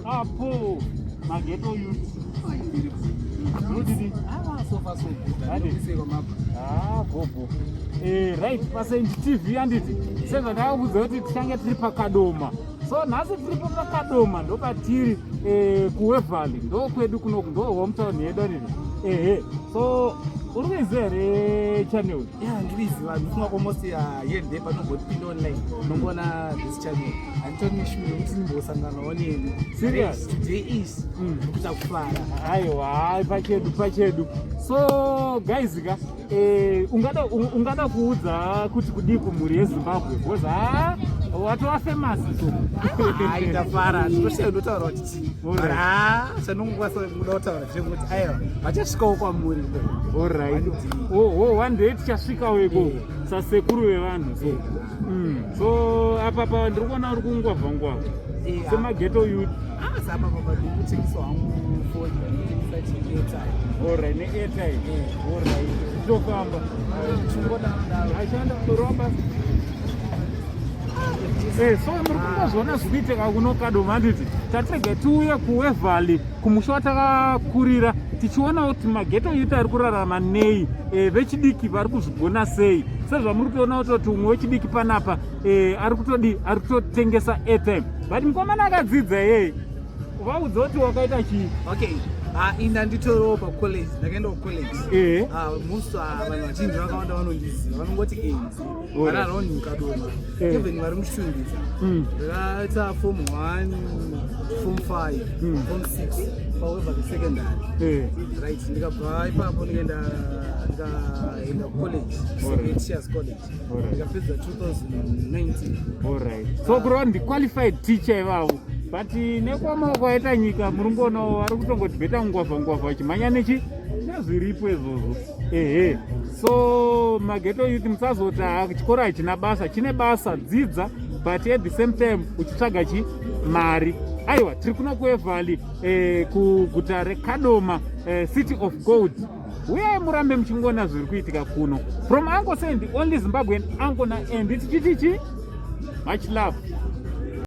Apo. Maghetto youth. Gobo. Right, passenger TV handiti. Saka ndakudza kuti tichange tiri pakadoma. So nhasi tiri pakadoma ndo patiri kuWeValley ndo kwedu kunoku ndo hometown yedu handiti. So uri kuiziva here channel? Yeah, ndiriziva. Ndifunga almost here and there panombotipinda online nongoona this channel. Handitoni shure kuti ndimbosanganawo nemi. Serious? Today is kuita kufara. Aiwa, pachedu. So guys ka ungada kuudza kuti kudii kumhuri yeZimbabwe because watova famous so. Itafara ndoshe ndotaura kuti chanongokwanisa kuda kutaura zvekuti aiwa vachasvikawo kwamuri. Alright. One day tichasvikawo iko sasekuru vevanhu so. So apa ndiri kuona uri kungwavha semaghetto youth. Sapa baba ndikutengesa hangu phone ndikutengesa airtime. Alright, ne-airtime. Alright. Tofamba. Chingona ndalo. Achanda kuromba. So muri kungozona zvikuitika kuno kadoma handiti tatege tiuye kuWeValley kumusha watakakurira tichiona kuti maghetto youth ari kurarama nei, vechidiki vari kuzvigona sei. Sezvamuri kuona kuti umwe wechidiki panapa ari kutotengesa airtime. But mukomana akadzidza yeye vaudza kuti wakaita chii? Okay. Ina nditorowo pacollege, ndakaenda kucollege. Most vanhu vazhinji vakawanda vanondiziva, vanongoti ANC. Vana around mukadoma. Even vari muchitungisa. Ndakaita form 1, form 5, form 6 paWeValley secondary. Right, ndikabva ipapo ndikaenda kucollege, 8 years college. Ndikapedza 2019. Alright. So kurova ndi-qualified teacher ivavo. But nekwamaoko aita nyika muri ngonawo vari kutongoti bheta ngwavha vachimhanya nezviripo izvozvo. So maghetto youth musazoti chikora hachina basa, chine basa, dzidza but at the same time uchitsvaga mari. Aiwa, tiri kuno kuWeValley kuguta reKadoma, city of gold. Uyai murambe muchingoona zviri kuitika kuno. From Uncle Say, the only Zimbabwean uncle and tichitichi much love.